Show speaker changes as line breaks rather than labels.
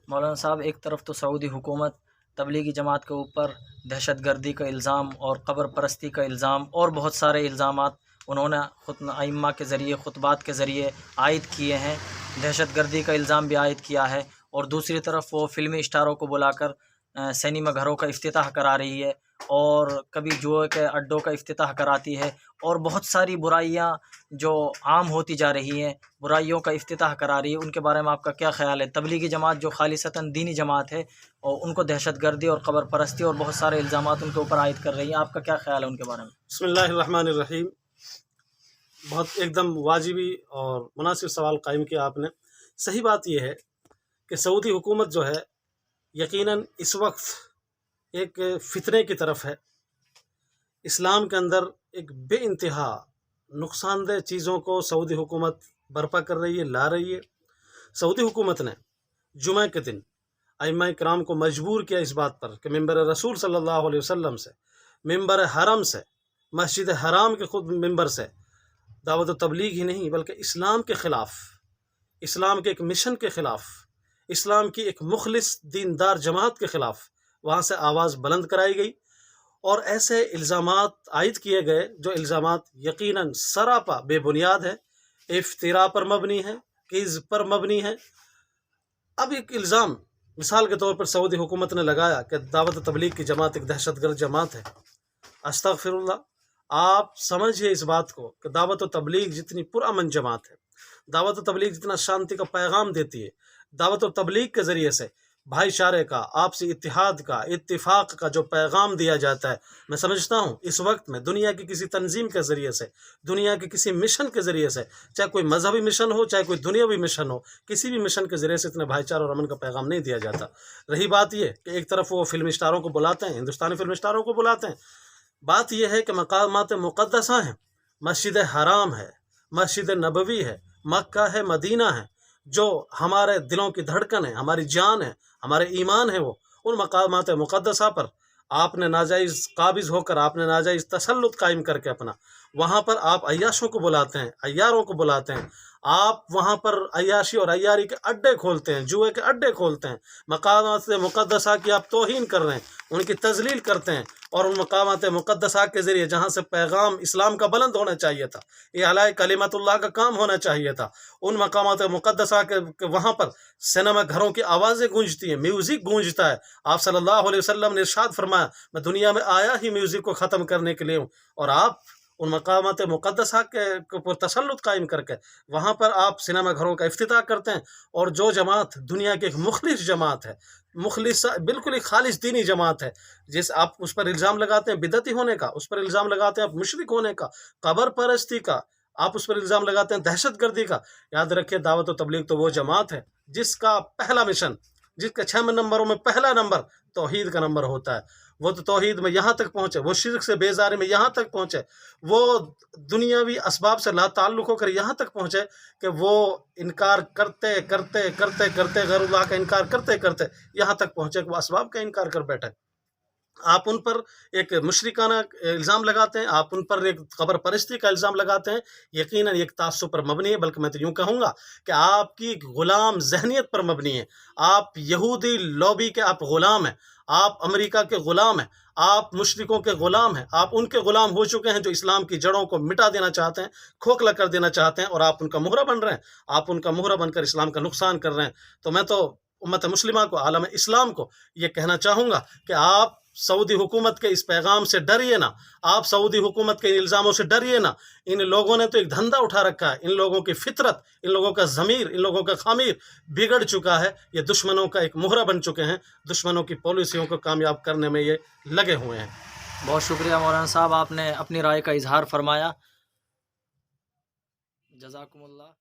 مولانا صاحب، ایک طرف تو سعودی حکومت تبلیغی جماعت کے اوپر دہشت گردی کا الزام اور قبر پرستی کا الزام اور بہت سارے الزامات انہوں نے ائمہ کے ذریعے خطبات کے ذریعے عائد کیے ہیں، دہشت گردی کا الزام بھی عائد کیا ہے، اور دوسری طرف وہ فلمی اسٹاروں کو بلا کر سینما گھروں کا افتتاح کرا رہی ہے، اور کبھی جوئے کے اڈوں کا افتتاح کراتی ہے، اور بہت ساری برائیاں جو عام ہوتی جا رہی ہیں، برائیوں کا افتتاح کرا رہی ہے۔ ان کے بارے میں آپ کا کیا خیال ہے؟ تبلیغی جماعت جو خالصتاً دینی جماعت ہے، اور ان کو دہشت گردی اور قبر پرستی اور بہت سارے الزامات ان کے اوپر عائد کر رہی ہیں، آپ کا کیا خیال ہے ان کے بارے میں؟
بسم اللہ الرحمن الرحیم۔ بہت ایک دم واجبی اور مناسب سوال قائم کیا آپ نے۔ صحیح بات یہ ہے کہ سعودی حکومت جو ہے یقیناً اس وقت ایک فتنے کی طرف ہے۔ اسلام کے اندر ایک بے انتہا نقصان دہ چیزوں کو سعودی حکومت برپا کر رہی ہے، لا رہی ہے۔ سعودی حکومت نے جمعہ کے دن ائمہ کرام کو مجبور کیا اس بات پر کہ ممبر رسول صلی اللہ علیہ وسلم سے، ممبر حرم سے، مسجد حرام کے خود ممبر سے دعوت و تبلیغ ہی نہیں بلکہ اسلام کے خلاف، اسلام کے ایک مشن کے خلاف، اسلام کی ایک مخلص دیندار جماعت کے خلاف وہاں سے آواز بلند کرائی گئی، اور ایسے الزامات عائد کیے گئے جو الزامات یقیناً سراپا بے بنیاد ہے، افتراء پر مبنی ہے، کذب پر مبنی ہے۔ اب ایک الزام مثال کے طور پر سعودی حکومت نے لگایا کہ دعوت و تبلیغ کی جماعت ایک دہشت گرد جماعت ہے۔ استغفر اللہ، آپ سمجھئے اس بات کو کہ دعوت و تبلیغ جتنی پرامن جماعت ہے، دعوت و تبلیغ جتنا شانتی کا پیغام دیتی ہے، دعوت و تبلیغ کے ذریعے سے بھائی چارے کا، آپسی اتحاد کا، اتفاق کا جو پیغام دیا جاتا ہے، میں سمجھتا ہوں اس وقت میں دنیا کی کسی تنظیم کے ذریعے سے، دنیا کے کسی مشن کے ذریعے سے، چاہے کوئی مذہبی مشن ہو، چاہے کوئی دنیاوی مشن ہو، کسی بھی مشن کے ذریعے سے اتنے بھائی چارے اور امن کا پیغام نہیں دیا جاتا۔ رہی بات یہ کہ ایک طرف وہ فلمی اسٹاروں کو بلاتے ہیں، ہندوستانی فلمی اسٹاروں کو بلاتے ہیں، بات یہ ہے کہ مقامات مقدسہ ہیں، مسجد حرام ہے، مسجد نبوی ہے، مکہ ہے، مدینہ ہے، جو ہمارے دلوں کی دھڑکن ہے، ہماری جان ہے، ہمارے ایمان ہے، وہ ان مقامات مقدسہ پر آپ نے ناجائز قابض ہو کر، آپ نے ناجائز تسلط قائم کر کے اپنا، وہاں پر آپ عیاشوں کو بلاتے ہیں، عیاروں کو بلاتے ہیں، آپ وہاں پر عیاشی اور عیاری کے اڈے کھولتے ہیں، جوئے کے اڈے کھولتے ہیں، مقامات مقدسہ کی آپ توہین کر رہے ہیں، ان کی تذلیل کرتے ہیں، اور ان مقامات مقدسہ کے ذریعے جہاں سے پیغام اسلام کا بلند ہونا چاہیے تھا، یہ اعلاء کلمت اللہ کا کام ہونا چاہیے تھا، ان مقامات مقدسہ کے وہاں پر سینما گھروں کی آوازیں گونجتی ہیں، میوزک گونجتا ہے۔ آپ صلی اللہ علیہ وسلم نے ارشاد فرمایا، میں دنیا میں آیا ہی میوزک کو ختم کرنے کے لیے ہوں، اور آپ ان مقامات مقدسہ کے پر تسلط قائم کر کے وہاں پر آپ سینما گھروں کا افتتاح کرتے ہیں، اور جو جماعت دنیا کی ایک مخلص جماعت ہے، مخلص بالکل ایک خالص دینی جماعت ہے، جس آپ اس پر الزام لگاتے ہیں بدعتی ہونے کا، اس پر الزام لگاتے ہیں آپ مشرک ہونے کا، قبر پرستی کا، آپ اس پر الزام لگاتے ہیں دہشت گردی کا، یاد رکھیے دعوت و تبلیغ تو وہ جماعت ہے جس کا پہلا مشن، جس کے 6 نمبروں میں پہلا نمبر توحید کا نمبر ہوتا ہے۔ وہ تو توحید میں یہاں تک پہنچے، وہ شرک سے بیزاری میں یہاں تک پہنچے، وہ دنیاوی اسباب سے لا تعلق ہو کر یہاں تک پہنچے کہ وہ انکار کرتے کرتے کرتے کرتے غیر اللہ کا انکار کرتے کرتے یہاں تک پہنچے کہ وہ اسباب کا انکار کر بیٹھے۔ آپ ان پر ایک مشرکانہ الزام لگاتے ہیں، آپ ان پر ایک قبر پرستی کا الزام لگاتے ہیں، یقیناً ایک تعصب پر مبنی ہے، بلکہ میں تو یوں کہوں گا کہ آپ کی غلام ذہنیت پر مبنی ہے۔ آپ یہودی لوبی کے آپ غلام ہیں، آپ امریکہ کے غلام ہیں، آپ مشرکوں کے غلام ہیں، آپ ان کے غلام ہو چکے ہیں جو اسلام کی جڑوں کو مٹا دینا چاہتے ہیں، کھوکھلا کر دینا چاہتے ہیں، اور آپ ان کا مہرہ بن رہے ہیں، آپ ان کا مہرہ بن کر اسلام کا نقصان کر رہے ہیں۔ تو میں تو امت مسلمہ کو، عالم اسلام کو یہ کہنا چاہوں گا کہ آپ سعودی حکومت کے اس پیغام سے ڈریے نہ، آپ سعودی حکومت کے الزاموں سے ڈریے نہ۔ ان لوگوں نے تو ایک دھندا اٹھا رکھا ہے، ان لوگوں کی فطرت، ان لوگوں کا ضمیر، ان لوگوں کا خمیر بگڑ چکا ہے، یہ دشمنوں کا ایک مہرہ بن چکے ہیں، دشمنوں کی پالیسیوں کو کامیاب کرنے میں یہ لگے ہوئے ہیں۔
بہت شکریہ مولانا صاحب، آپ نے اپنی رائے کا اظہار فرمایا، جزاکم اللہ۔